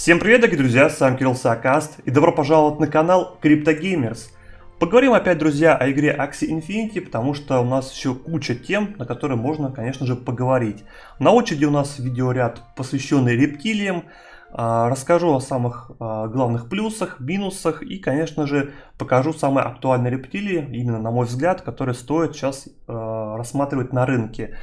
Всем привет, дорогие друзья, с вами Кирилл Саакаст и добро пожаловать на канал CryptoGamers. Поговорим опять, друзья, о игре Axie Infinity, потому что у нас еще куча тем, на которые можно, конечно же, поговорить. На очереди у нас видеоряд, посвященный рептилиям. Расскажу о самых главных плюсах, минусах и, конечно же, покажу самые актуальные рептилии, именно на мой взгляд, которые стоит сейчас рассматривать на рынке.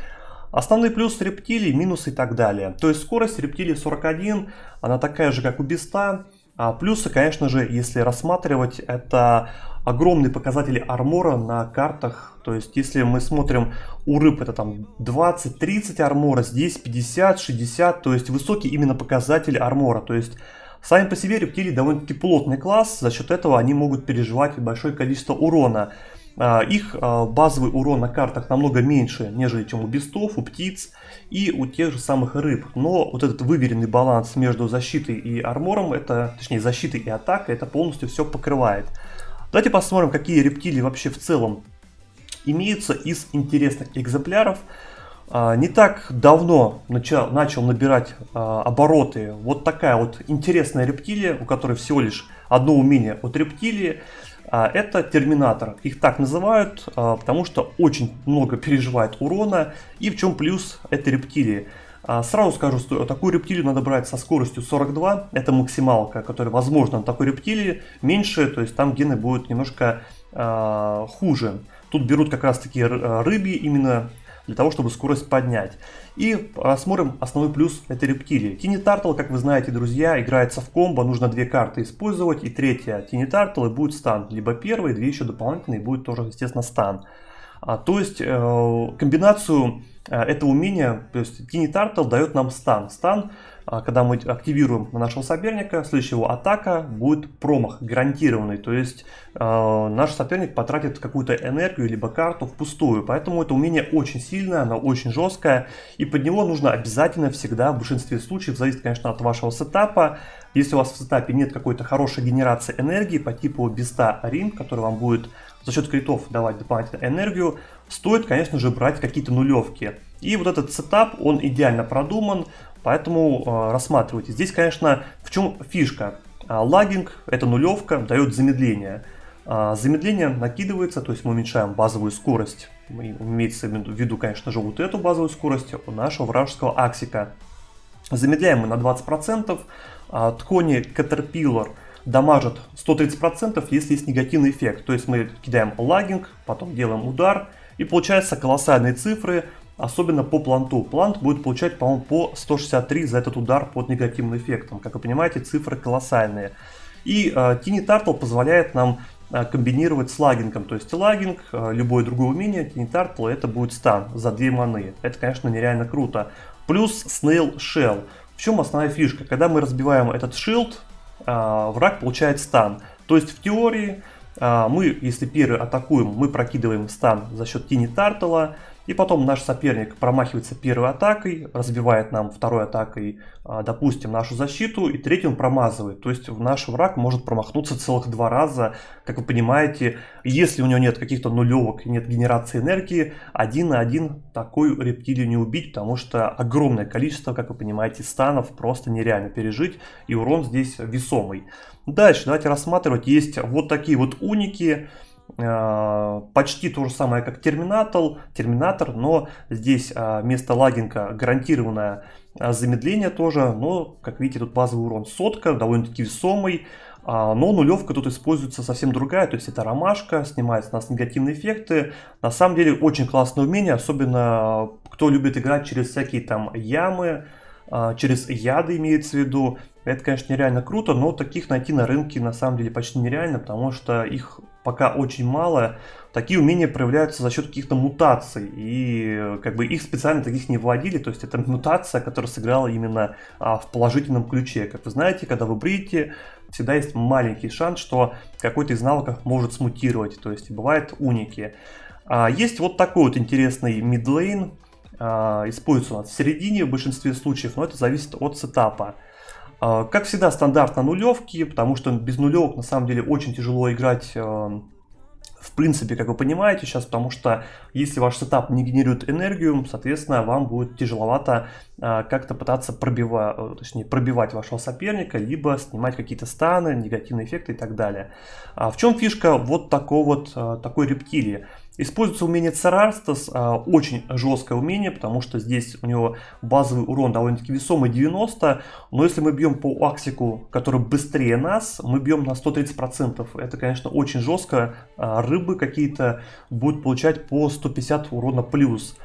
Основные плюсы рептилий, минусы и так далее. То есть скорость рептилии 41, она такая же, как у Биста. А плюсы, конечно же, если рассматривать, это огромные показатели армора на картах. То есть если мы смотрим у рыб, это там 20-30 армора, здесь 50-60, то есть высокий именно показатель армора. То есть сами по себе рептилии довольно-таки плотный класс, за счет этого они могут переживать большое количество урона. Их базовый урон на картах намного меньше, нежели чем у бестов, у птиц и у тех же самых рыб. Но вот этот выверенный баланс между защитой и армором, точнее защитой и атакой, это полностью все покрывает. Давайте посмотрим, какие рептилии вообще в целом имеются из интересных экземпляров. Не так давно начал набирать обороты вот такая вот интересная рептилия, у которой всего лишь одно умение от рептилии. Это терминатор. Их так называют, потому что очень много переживает урона. И в чем плюс этой рептилии? Сразу скажу, что такую рептилию надо брать со скоростью 42. Это максималка, которая возможна на такой рептилии. Меньше, то есть там гены будут немножко хуже. Тут берут как раз таки рыбьи именно для того, чтобы скорость поднять. И посмотрим основной плюс этой рептилии. Tiny Turtle, как вы знаете, друзья, играется в комбо, нужно две карты использовать, и третья Tiny Turtle и будет стан. Либо первые, две еще дополнительные, будет тоже, естественно, стан. То есть комбинацию этого умения, то есть Tiny Turtle дает нам стан. Стан, когда мы активируем на нашего соперника, следующая его атака будет промах, гарантированный. То есть наш соперник потратит какую-то энергию либо карту впустую. Поэтому это умение очень сильное, оно очень жесткое. И под него нужно обязательно всегда, в большинстве случаев, зависит, конечно, от вашего сетапа. Если у вас в сетапе нет какой-то хорошей генерации энергии по типу Биста Рим, который вам будет за счет критов давать дополнительную энергию, стоит, конечно же, брать какие-то нулевки. И вот этот сетап, он идеально продуман, поэтому рассматривайте. Здесь, конечно, в чем фишка? Лагинг, это нулевка, дает замедление. Замедление накидывается, то есть мы уменьшаем базовую скорость. Имеется в виду, конечно же, вот эту базовую скорость у нашего вражеского Аксика. Замедляем мы на 20%. Ткони Caterpillar дамажат 130%, если есть негативный эффект. То есть мы кидаем лагинг, потом делаем удар, и получаются колоссальные цифры, особенно по планту. Плант будет получать, по-моему, по 163 за этот удар под негативным эффектом. Как вы понимаете, цифры колоссальные. И Tiny Turtle позволяет нам комбинировать с лагингом. То есть лагинг, любое другое умение, Tiny Turtle, это будет стан за 2 маны. Это, конечно, нереально круто. Плюс Snail Shell. В чем основная фишка? Когда мы разбиваем этот шилд, враг получает стан. То есть в теории мы, если первый атакуем, мы прокидываем стан за счет Tiny Turtle, и потом наш соперник промахивается первой атакой, разбивает нам второй атакой, допустим, нашу защиту, и третий он промазывает. То есть наш враг может промахнуться целых 2 раза. Как вы понимаете, если у него нет каких-то нулевок и нет генерации энергии, 1 на 1 такую рептилию не убить, потому что огромное количество, как вы понимаете, станов просто нереально пережить, и урон здесь весомый. Дальше давайте рассматривать. Есть вот такие вот уники. Почти то же самое, как терминатор, но здесь вместо лагинга гарантированное замедление тоже, но, как видите, тут базовый урон сотка, довольно-таки весомый, но нулевка тут используется совсем другая, то есть это ромашка, снимает с нас негативные эффекты. На самом деле очень классное умение, особенно кто любит играть через всякие там ямы, через яды имеется в виду. Это, конечно, нереально круто, но таких найти на рынке на самом деле почти нереально, потому что их пока очень мало. Такие умения проявляются за счет каких-то мутаций, и как бы их специально таких не вводили, то есть это мутация, которая сыграла именно в положительном ключе. Как вы знаете, когда вы бреете, всегда есть маленький шанс, что какой-то из навыков может смутировать, то есть бывают уники. Есть вот такой вот интересный мидлейн, используется у нас в середине в большинстве случаев, но это зависит от сетапа. Как всегда, стандарт на нулевки, потому что без нулевок на самом деле очень тяжело играть в принципе, как вы понимаете сейчас, потому что если ваш сетап не генерирует энергию, соответственно, вам будет тяжеловато как-то пытаться пробивать вашего соперника, либо снимать какие-то станы, негативные эффекты и так далее. В чем фишка вот такой рептилии? Используется умение Церастас, очень жесткое умение, потому что здесь у него базовый урон довольно-таки весомый 90, но если мы бьем по Аксику, который быстрее нас, мы бьем на 130%. Это, конечно, очень жестко. Рыбы какие-то будут получать по 150 урона плюс.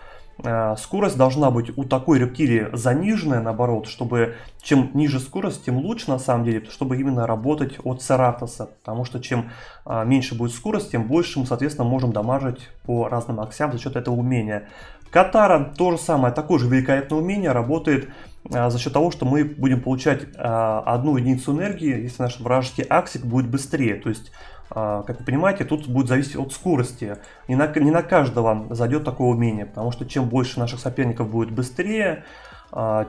Скорость должна быть у такой рептилии заниженная, наоборот, чтобы чем ниже скорость, тем лучше на самом деле, чтобы именно работать от Цератоса, потому что чем меньше будет скорость, тем больше мы, соответственно, можем дамажить по разным аксиам за счет этого умения. Катара то же самое, такое же великолепное умение, работает за счет того, что мы будем получать 1 единицу энергии, если наш вражеский аксик будет быстрее, то есть как вы понимаете, тут будет зависеть от скорости. Не на каждого зайдет такое умение, потому что чем больше наших соперников будет быстрее,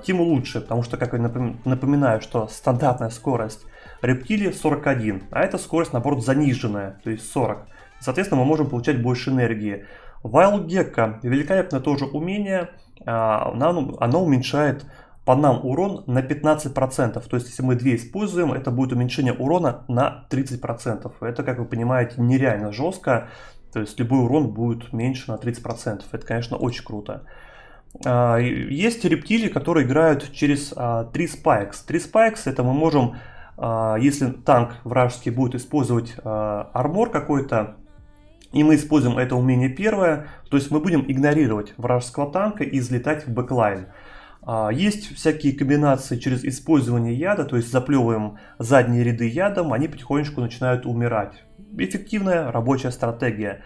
тем лучше. Потому что, как я напоминаю, что стандартная скорость рептилии 41, а эта скорость, наоборот, заниженная, то есть 40. Соответственно, мы можем получать больше энергии. Wild Gecko, великолепное тоже умение, оно уменьшает по нам урон на 15%. То есть, если мы 2 используем, это будет уменьшение урона на 30%. Это, как вы понимаете, нереально жестко. То есть, любой урон будет меньше на 30%. Это, конечно, очень круто. Есть рептилии, которые играют через 3 Spikes. 3 Spikes это мы можем, если танк вражеский будет использовать армор какой-то, и мы используем это умение первое, то есть мы будем игнорировать вражеского танка и взлетать в бэклайн. Есть всякие комбинации через использование яда, то есть заплевываем задние ряды ядом, они потихонечку начинают умирать. Эффективная рабочая стратегия.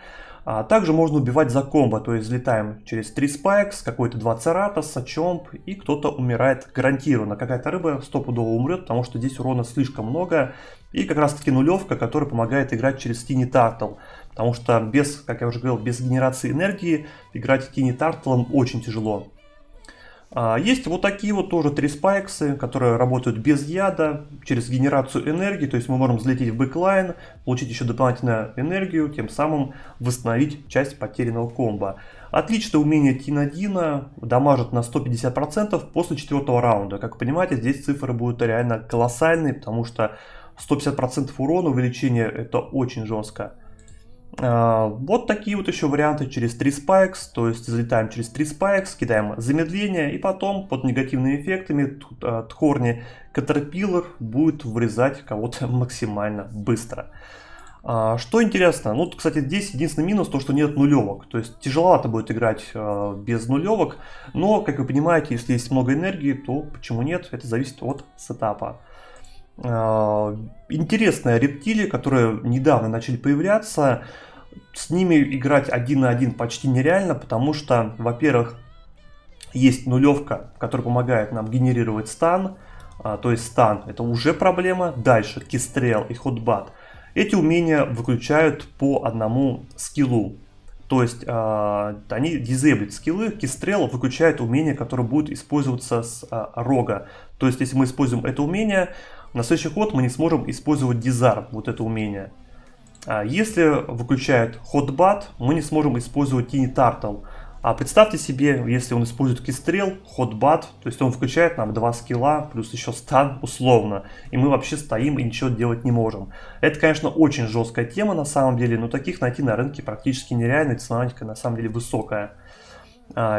Также можно убивать за комбо, то есть взлетаем через 3 спайкс, какой-то 2 цератоса, чомп, и кто-то умирает гарантированно. Какая-то рыба стопудово умрет, потому что здесь урона слишком много. И как раз таки нулевка, которая помогает играть через Tiny Turtle. Потому что без, как я уже говорил, без генерации энергии играть Tiny Turtle очень тяжело. Есть вот такие вот тоже 3 спайксы, которые работают без яда, через генерацию энергии, то есть мы можем взлететь в бэклайн, получить еще дополнительную энергию, тем самым восстановить часть потерянного комбо. Отличное умение Тинадина, дамажит на 150% после 4-го раунда. Как вы понимаете, здесь цифры будут реально колоссальные, потому что 150% урона увеличение это очень жестко. Вот такие вот еще варианты через 3 Spikes, то есть залетаем через 3 Spikes, кидаем замедление и потом под негативными эффектами Тхорни Caterpillar будет вырезать кого-то максимально быстро. Что интересно, ну, кстати, здесь единственный минус то, что нет нулевок, то есть тяжеловато будет играть без нулевок, но, как вы понимаете, если есть много энергии, то почему нет, это зависит от сетапа. Интересная рептилия, которые недавно начали появляться. С ними играть 1 на 1 почти нереально, потому что, во-первых, есть нулевка, которая помогает нам генерировать стан. То есть стан это уже проблема. Дальше кистрел и ходбат. Эти умения выключают по одному скиллу. То есть они дизейблят скиллы, кистрел выключает умение, которое будет использоваться с рога. То есть если мы используем это умение, на следующий ход мы не сможем использовать дизарм, вот это умение. Если выключает ходбат, мы не сможем использовать Tiny Turtle. А представьте себе, если он использует кистрел, ходбат, то есть он включает нам 2 скилла, плюс еще стан условно. И мы вообще стоим и ничего делать не можем. Это, конечно, очень жесткая тема на самом деле, но таких найти на рынке практически нереально, и цена на самом деле высокая.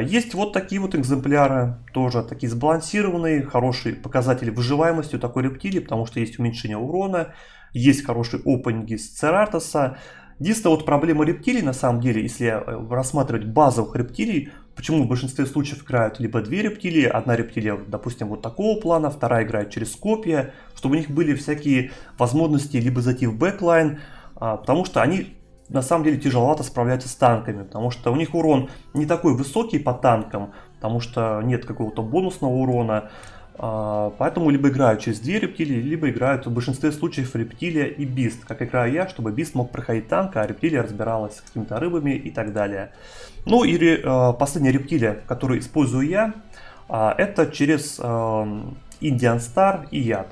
Есть вот такие вот экземпляры, тоже такие сбалансированные, хорошие показатели выживаемости у такой рептилии, потому что есть уменьшение урона, есть хорошие опенинги с Цератоса. Единственная вот проблема рептилий, на самом деле, если рассматривать базовых рептилий, почему в большинстве случаев играют либо 2 рептилии, одна рептилия, допустим, вот такого плана, вторая играет через копья, чтобы у них были всякие возможности либо зайти в бэклайн, потому что они на самом деле тяжеловато справляются с танками, потому что у них урон не такой высокий по танкам, потому что нет какого-то бонусного урона. Поэтому либо играют через 2 рептилии, либо играют в большинстве случаев рептилия и бист, как играю я, чтобы бист мог проходить танк, а рептилия разбиралась с какими-то рыбами и так далее. Ну и последняя рептилия, которую использую я, это через Indian Star и яд.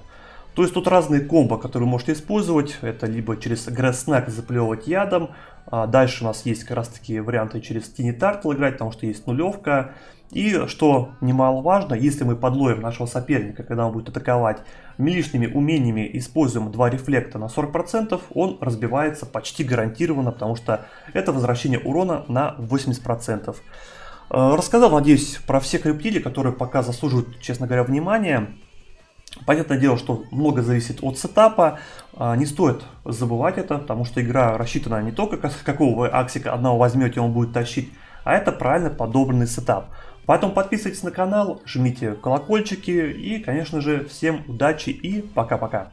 То есть тут разные комбо, которые вы можете использовать. Это либо через Grass Snack заплевывать ядом. Дальше у нас есть как раз таки варианты через Tiny Turtle играть, потому что есть нулевка. И что немаловажно, если мы подловим нашего соперника, когда он будет атаковать, милишными умениями используем 2 рефлекта на 40%, он разбивается почти гарантированно, потому что это возвращение урона на 80%. Рассказал, надеюсь, про все рептилии, которые пока заслуживают, честно говоря, внимания. Понятное дело, что много зависит от сетапа, не стоит забывать это, потому что игра рассчитана не только какого вы аксика одного возьмете, он будет тащить, а это правильно подобранный сетап. Поэтому подписывайтесь на канал, жмите колокольчики и, конечно же, всем удачи и пока-пока.